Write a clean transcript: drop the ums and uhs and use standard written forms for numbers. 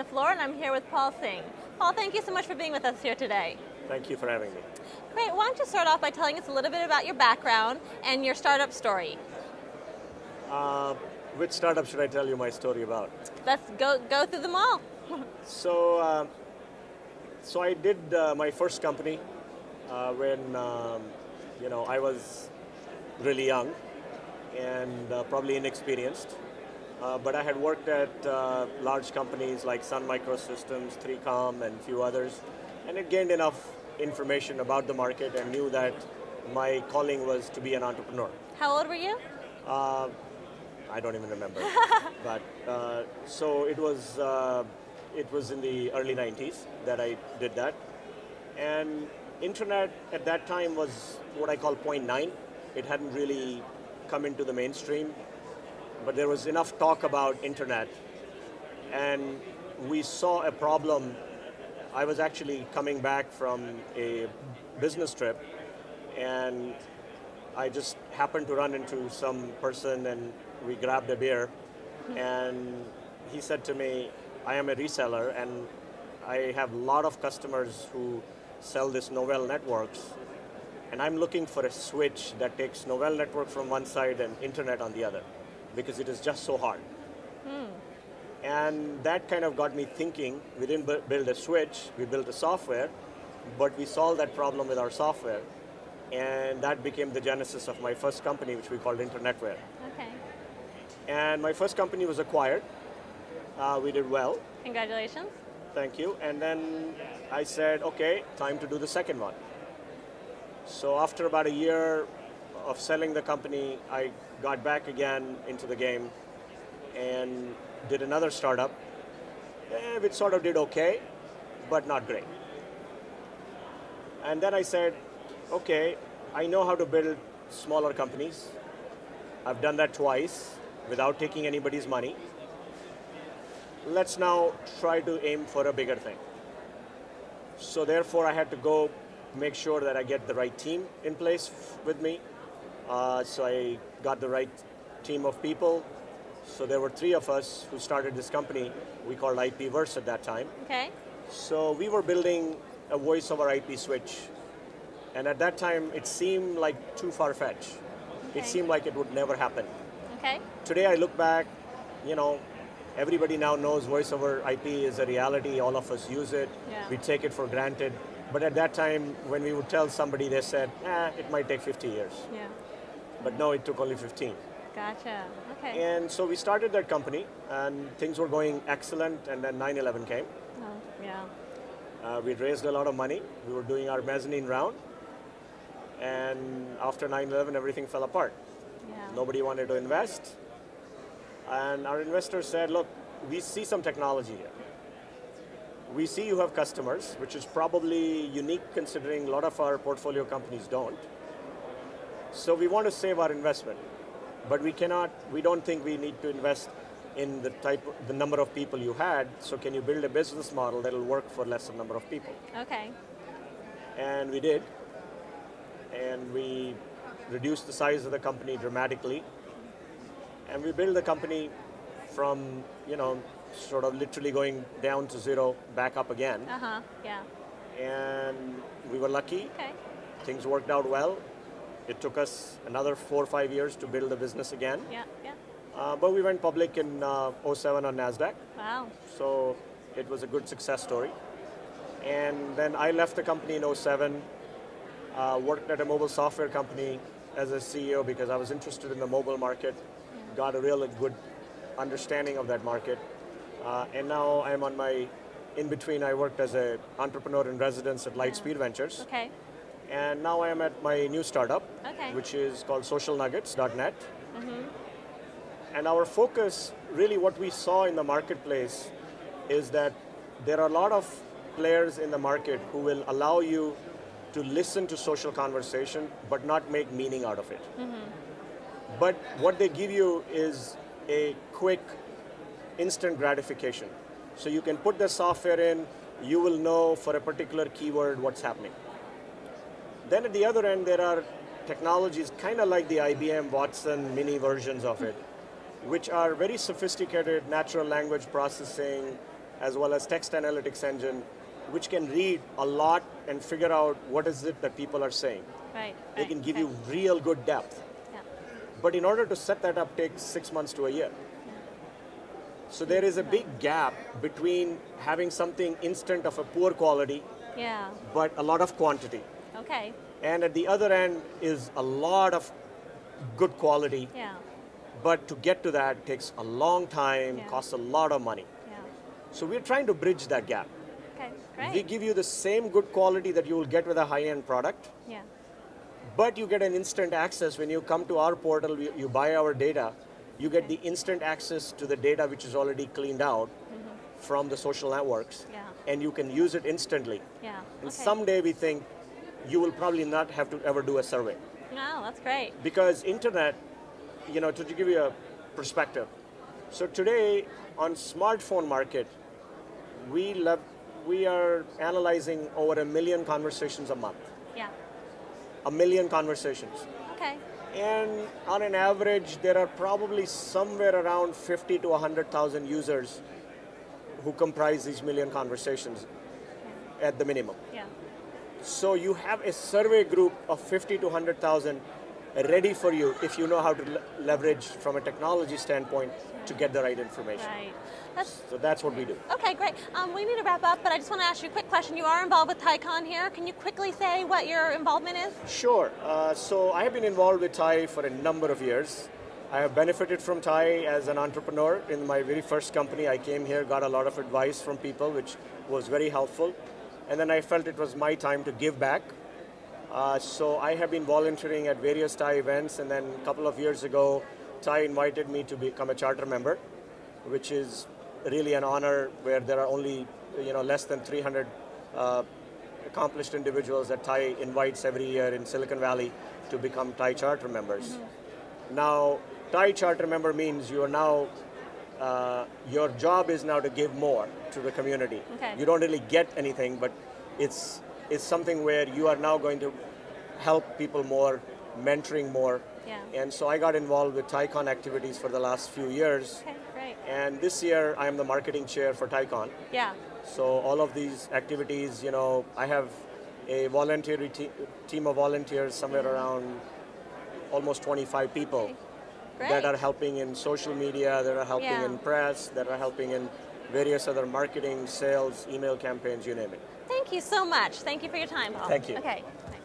the Floor, and I'm here with Paul Singh. Paul, thank you so much for being with us here today. Thank you for having me. Great. Why don't you start off by telling us a little bit about your background and your startup story? Which startup should I tell you my story about? Let's go through them all. So I did my first company when I was really young and probably inexperienced. But I had worked at large companies like Sun Microsystems, 3Com, and a few others, and it gained enough information about the market and knew that my calling was to be an entrepreneur. How old were you? I don't even remember. But so it was in the early 90s that I did that. And internet at that time was what I call 0.9. It hadn't really come into the mainstream, but there was enough talk about internet. And we saw a problem. I was actually coming back from a business trip, and I just happened to run into some person, and we grabbed a beer, and he said to me, I am a reseller, and I have a lot of customers who sell this Novell networks, and I'm looking for a switch that takes Novell network from one side and internet on the other, because it is just so hard. And that kind of got me thinking. We didn't build a switch, we built a software, but we solved that problem with our software. And that became the genesis of my first company, which we called Internetware. Okay. And my first company was acquired. We did well. Congratulations. Thank you. And then I said, okay, time to do the second one. So after about a year of selling the company, I got back again into the game and did another startup, which sort of did okay, but not great. And then I said, okay, I know how to build smaller companies. I've done that twice without taking anybody's money. Let's now try to aim for a bigger thing. So therefore, I had to go make sure that I get the right team in place with me. So I got the right team of people. So there were 3 of us who started this company. We called IPverse at that time. Okay. So we were building a voice over IP switch. And at that time, it seemed like too far-fetched. Okay. It seemed like it would never happen. Okay. Today I look back, everybody now knows voice over IP is a reality. All of us use it. Yeah. We take it for granted. But at that time, when we would tell somebody, they said, it might take 50 years. Yeah. But no, it took only 15. Gotcha. Okay. And so we started that company, and things were going excellent, and then 9/11 came. Oh, yeah. We'd raised a lot of money. We were doing our mezzanine round. And after 9/11, everything fell apart. Yeah. Nobody wanted to invest. And our investors said, look, we see some technology here. We see you have customers, which is probably unique considering a lot of our portfolio companies don't. So we want to save our investment. But we don't think we need to invest in the number of people you had, so can you build a business model that'll work for lesser number of people? Okay. And we did. And we reduced the size of the company dramatically. And we built the company from, sort of literally going down to zero, back up again. Uh-huh, yeah. And we were lucky. Okay. Things worked out well. It took us another 4 or 5 years to build the business again. Yeah, yeah. But we went public in 2007 on NASDAQ. Wow. So it was a good success story. And then I left the company in 2007, worked at a mobile software company as a CEO because I was interested in the mobile market, got a really good understanding of that market. And now I'm on in between, I worked as an entrepreneur in residence at Lightspeed Ventures. Okay. And now I am at my new startup, which is called socialnuggets.net. And our focus, really what we saw in the marketplace is that there are a lot of players in the market who will allow you to listen to social conversation, but not make meaning out of it. But what they give you is a quick, instant gratification. So you can put the software in, you will know for a particular keyword what's happening. Then at the other end, there are technologies kind of like the IBM Watson mini versions of it, which are very sophisticated natural language processing, as well as text analytics engine, which can read a lot and figure out what is it that people are saying. Right. They can give you real good depth. Yeah. But in order to set that up takes 6 months to a year. So there is a big gap between having something instant of a poor quality, Yeah. but a lot of quantity. Okay. And at the other end is a lot of good quality, Yeah. but to get to that takes a long time, Yeah. costs a lot of money. Yeah. So we're trying to bridge that gap. Okay. Great. We give you the same good quality that you will get with a high-end product, Yeah. but you get an instant access. When you come to our portal, you buy our data, you get the instant access to the data which is already cleaned out from the social networks, Yeah. and you can use it instantly. Yeah. And Okay. someday we think you will probably not have to ever do a survey. No, that's great. Because internet, to give you a perspective, so today on smartphone market, we are analyzing over 1 million conversations a month. Yeah. 1 million conversations. Okay. And on an average, there are probably somewhere around 50 to 100,000 users who comprise these million conversations at the minimum. Yeah. So you have a survey group of 50 to 100,000 ready for you if you know how to leverage from a technology standpoint to get the right information. Right. So that's what we do. Okay, great. We need to wrap up, but I just want to ask you a quick question. You are involved with TiEcon here. Can you quickly say what your involvement is? Sure. So I have been involved with TiE for a number of years. I have benefited from TiE as an entrepreneur. In my very first company, I came here, got a lot of advice from people, which was very helpful. And then I felt it was my time to give back. So I have been volunteering at various TiE events, and then a couple of years ago, TiE invited me to become a charter member, which is really an honor where there are only less than 300 accomplished individuals that TiE invites every year in Silicon Valley to become TiE charter members. Now, TiE charter member means you are now, your job is now to give more to the community. Okay. You don't really get anything, but it's something where you are now going to help people more, mentoring more. Yeah. And so I got involved with TiEcon activities for the last few years. Okay, great. And this year, I am the marketing chair for TiEcon. Yeah. So all of these activities, I have a voluntary team of volunteers, somewhere around almost 25 people Great. that are helping in social media, that are helping Yeah. in press, that are helping in various other marketing, sales, email campaigns, you name it. Thank you so much. Thank you for your time, Paul. Thank you. Okay. Thanks.